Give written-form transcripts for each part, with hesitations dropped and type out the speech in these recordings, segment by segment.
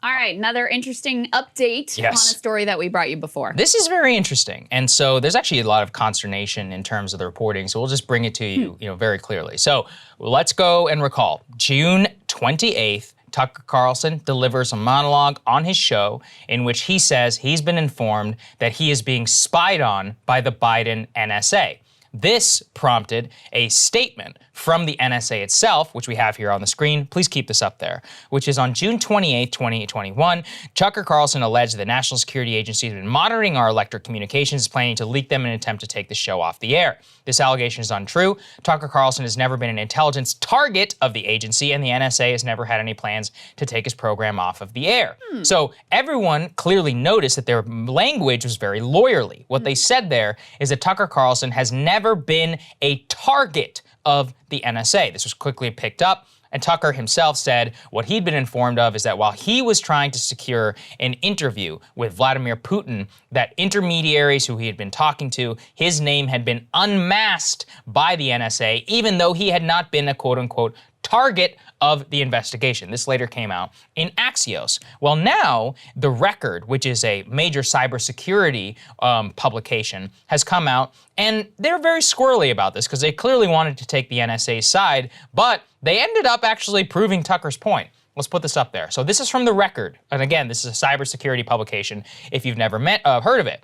All right, another interesting update on a story that we brought you before. This is very interesting. And so there's actually a lot of consternation in terms of the reporting. So we'll just bring it to you, very clearly. So let's go and recall. June 28th, Tucker Carlson delivers a monologue on his show in which he says he's been informed that he is being spied on by the Biden NSA. This prompted a statement from the NSA itself, which we have here on the screen. Please keep this up there, which is on June 28, 2021, Tucker Carlson alleged the National Security Agency has been monitoring our electric communications, is planning to leak them in an attempt to take the show off the air. This allegation is untrue. Tucker Carlson has never been an intelligence target of the agency, and the NSA has never had any plans to take his program off of the air. So everyone clearly noticed that their language was very lawyerly. What they said there is that Tucker Carlson has never been a target of the NSA. This was quickly picked up, and Tucker himself said what he'd been informed of is that while he was trying to secure an interview with Vladimir Putin, that intermediaries who he had been talking to, his name had been unmasked by the NSA, even though he had not been a quote-unquote target of the investigation. This later came out in Axios. Well, now The Record, which is a major cybersecurity publication, has come out, and they're very squirrely about this because they clearly wanted to take the NSA's side, but they ended up actually proving Tucker's point. Let's put this up there. So this is from The Record, and again, this is a cybersecurity publication if you've never heard of it.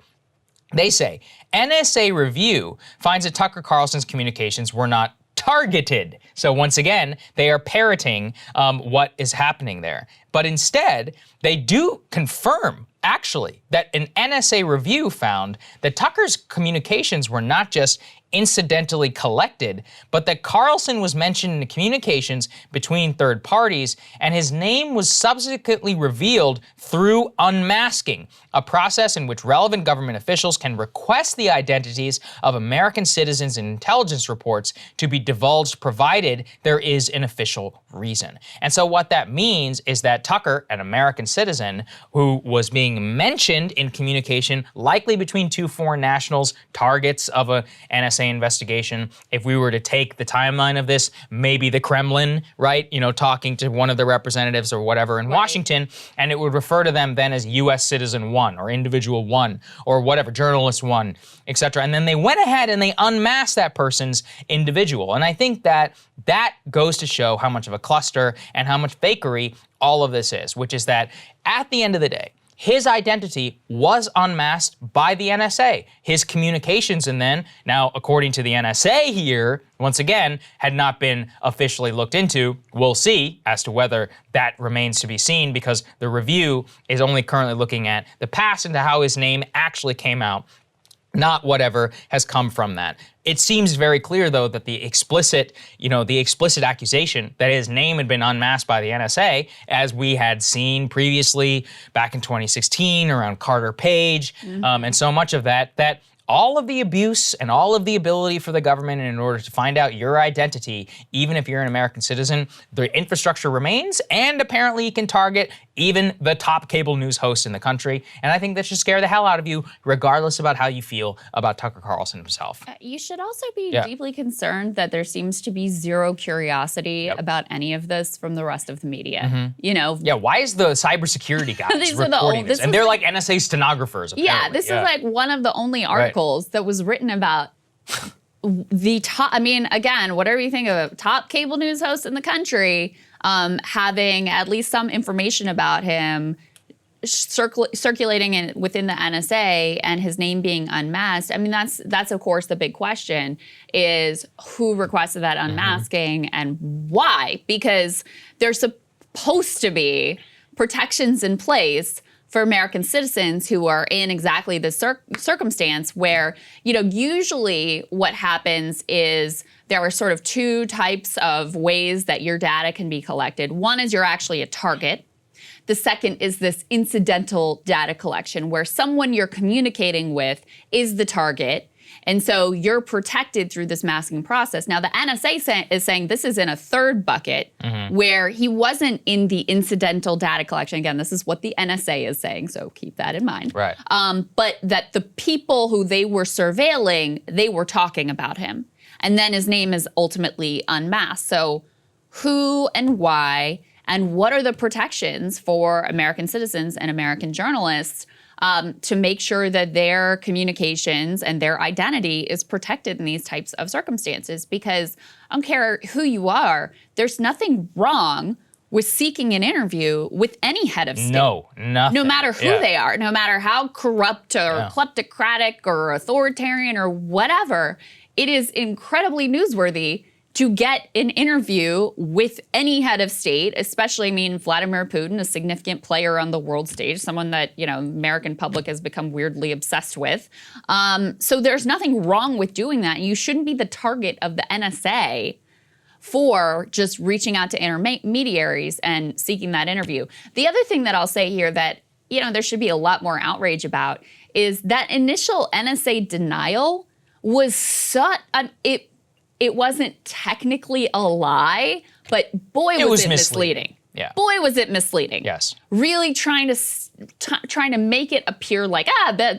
They say, NSA review finds that Tucker Carlson's communications were not targeted. So once again, they are parroting what is happening there. But instead, they do confirm, actually, that an NSA review found that Tucker's communications were not just incidentally collected, but that Carlson was mentioned in the communications between third parties, and his name was subsequently revealed through unmasking, a process in which relevant government officials can request the identities of American citizens in intelligence reports to be divulged, provided there is an official reason. And so what that means is that Tucker, an American citizen who was being mentioned in communication, likely between two foreign nationals, targets of a NSA investigation. If we were to take the timeline of this, maybe the Kremlin, right? Talking to one of the representatives or whatever in Washington, and it would refer to them then as U.S. citizen 1 or individual 1 or whatever, journalist 1, etc. And then they went ahead and they unmasked that person's individual. And I think that goes to show how much of a cluster and how much fakery all of this is, which is that at the end of the day, his identity was unmasked by the NSA. His communications and then, now according to the NSA here, once again, had not been officially looked into. We'll see as to whether that remains to be seen because the review is only currently looking at the past into how his name actually came out, not whatever has come from that. It seems very clear, though, that the explicit accusation that his name had been unmasked by the NSA, as we had seen previously back in 2016 around Carter Page, and so much of that all of the abuse and all of the ability for the government in order to find out your identity, even if you're an American citizen, the infrastructure remains, and apparently you can target even the top cable news host in the country. And I think that should scare the hell out of you, regardless about how you feel about Tucker Carlson himself. You should also be deeply concerned that there seems to be zero curiosity about any of this from the rest of the media. Yeah, why is the cybersecurity guys reporting this? And they're like NSA stenographers, apparently. Yeah, this is like one of the only articles that was written about the top, again, whatever you think of a top cable news host in the country, having at least some information about him circulating within the NSA and his name being unmasked. That's of course the big question is who requested that unmasking and why? Because there's supposed to be protections in place for American citizens who are in exactly this circumstance where, usually what happens is there are sort of two types of ways that your data can be collected. One is you're actually a target. The second is this incidental data collection where someone you're communicating with is the target. And so you're protected through this masking process. Now, the NSA is saying this is in a third bucket where he wasn't in the incidental data collection. Again, this is what the NSA is saying, so keep that in mind. Right. But that the people who they were surveilling, they were talking about him. And then his name is ultimately unmasked. So who and why and what are the protections for American citizens and American journalists to make sure that their communications and their identity is protected in these types of circumstances. Because I don't care who you are, there's nothing wrong with seeking an interview with any head of state. No, nothing. No matter who they are, no matter how corrupt or kleptocratic or authoritarian or whatever, it is incredibly newsworthy to get an interview with any head of state, especially, I mean, Vladimir Putin, a significant player on the world stage, someone that, you know, American public has become weirdly obsessed with. So there's nothing wrong with doing that. You shouldn't be the target of the NSA for just reaching out to intermediaries and seeking that interview. The other thing that I'll say here that, you know, there should be a lot more outrage about is that initial NSA denial was such, it wasn't technically a lie, but boy, was it misleading. Yeah. Boy, was it misleading. Yes. Really trying to make it appear like,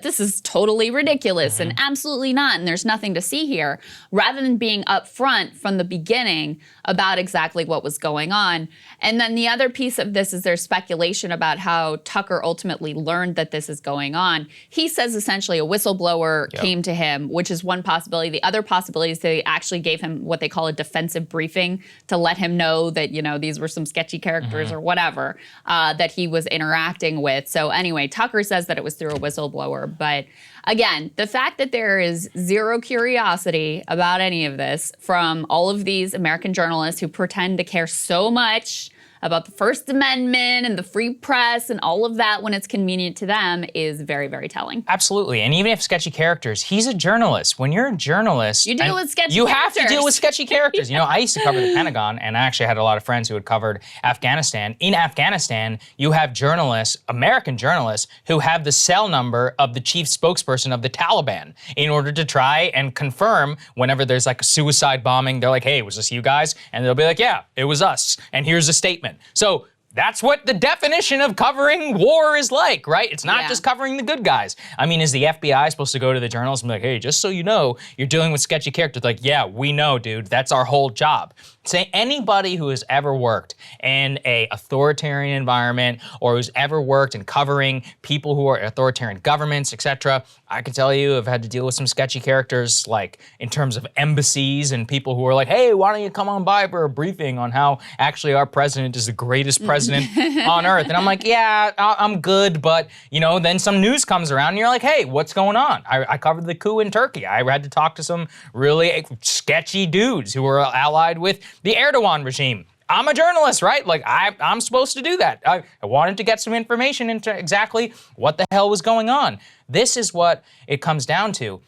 this is totally ridiculous and absolutely not, and there's nothing to see here, rather than being upfront from the beginning about exactly what was going on. And then the other piece of this is there's speculation about how Tucker ultimately learned that this is going on. He says essentially a whistleblower came to him, which is one possibility. The other possibility is they actually gave him what they call a defensive briefing to let him know that, you know, these were some sketchy characters or whatever that he was interacting with. So anyway, Tucker says that it was through a whistleblower. But again, the fact that there is zero curiosity about any of this from all of these American journalists who pretend to care so much about the First Amendment and the free press and all of that when it's convenient to them is very, very telling. Absolutely. And even if sketchy characters, he's a journalist. When you're a journalist, you deal with sketchy you characters. have to deal with sketchy characters. You know, I used to cover the Pentagon, and I actually had a lot of friends who had covered Afghanistan. In Afghanistan, you have journalists, American journalists, who have the cell number of the chief spokesperson of the Taliban in order to try and confirm whenever there's like a suicide bombing. They're like, hey, was this you guys? And they'll be like, yeah, it was us. And here's a statement. So that's what the definition of covering war is like, right? It's not just covering the good guys. I mean, is the FBI supposed to go to the journalists and be like, hey, just so you know, you're dealing with sketchy characters? Like, yeah, we know, dude. That's our whole job. Say anybody who has ever worked in a authoritarian environment or who's ever worked in covering people who are authoritarian governments, etc., I can tell you I've had to deal with some sketchy characters, like in terms of embassies and people who are like, hey, why don't you come on by for a briefing on how actually our president is the greatest president on earth? And I'm like, yeah, I'm good, but you know, then some news comes around and you're like, hey, what's going on? I covered the coup in Turkey. I had to talk to some really sketchy dudes who were allied with the Erdogan regime. I'm a journalist, right? Like, I'm supposed to do that. I wanted to get some information into exactly what the hell was going on. This is what it comes down to.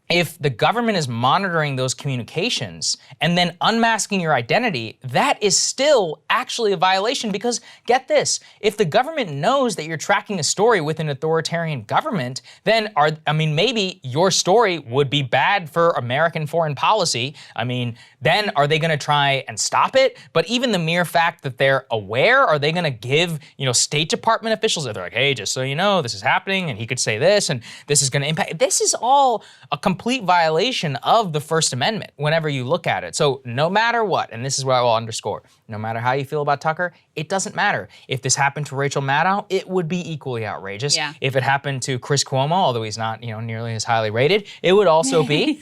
If the government is monitoring those communications and then unmasking your identity, that is still actually a violation because, get this, if the government knows that you're tracking a story with an authoritarian government, then maybe your story would be bad for American foreign policy. I mean, then are they gonna try and stop it? But even the mere fact that they're aware, are they gonna give, State Department officials, they're like, hey, just so you know, this is happening and he could say this and this is gonna impact, this is all a complete violation of the First Amendment whenever you look at it. So no matter what, and this is what I will underscore, no matter how you feel about Tucker, it doesn't matter. If this happened to Rachel Maddow, it would be equally outrageous. Yeah. If it happened to Chris Cuomo, although he's not, nearly as highly rated, it would also be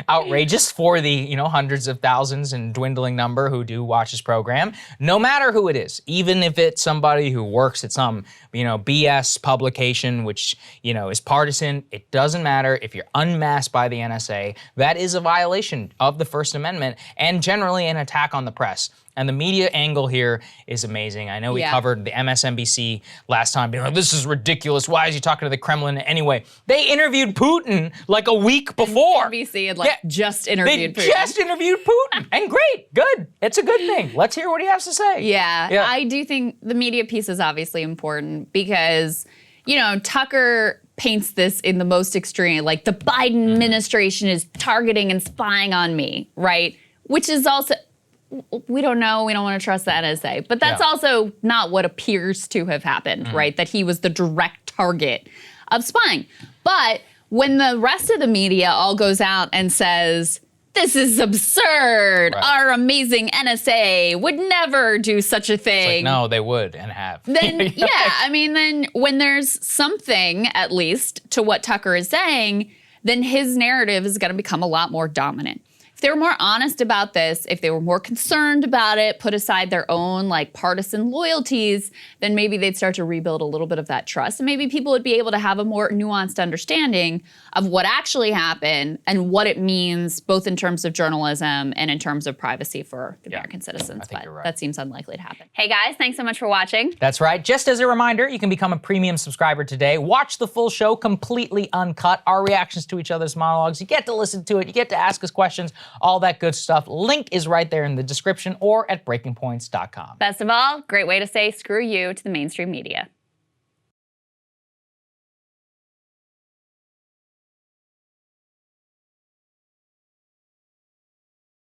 outrageous for the, hundreds of thousands and dwindling number who do watch his program. No matter who it is, even if it's somebody who works at some, BS publication, which, is partisan, it doesn't matter. If you're unmasked by the NSA, that is a violation of the First Amendment and generally an attack on the press. And the media angle here is amazing. I know we covered the MSNBC last time, being like, this is ridiculous. Why is he talking to the Kremlin anyway? They interviewed Putin like a week before. NBC had just interviewed Putin. They just interviewed Putin. And great, good. It's a good thing. Let's hear what he has to say. Yeah, I do think the media piece is obviously important because, Tucker paints this in the most extreme, like the Biden administration is targeting and spying on me, right? Which is also, we don't know, we don't want to trust the NSA, but that's also not what appears to have happened, right? That he was the direct target of spying. But when the rest of the media all goes out and says, this is absurd. Right. Our amazing NSA would never do such a It's thing. like, no, they would and have. Then, yeah, I mean, then when there's something, at least, to what Tucker is saying, then his narrative is going to become a lot more dominant. If they were more honest about this, if they were more concerned about it, put aside their own like partisan loyalties, then maybe they'd start to rebuild a little bit of that trust. And maybe people would be able to have a more nuanced understanding of what actually happened and what it means, both in terms of journalism and in terms of privacy for the American citizens. I think but you're right. that seems unlikely to happen. Hey guys, thanks so much for watching. That's right. Just as a reminder, you can become a premium subscriber today. Watch the full show completely uncut, our reactions to each other's monologues. You get to listen to it. You get to ask us questions, all that good stuff. Link is right there in the description or at breakingpoints.com. Best of all, great way to say screw you to the mainstream media.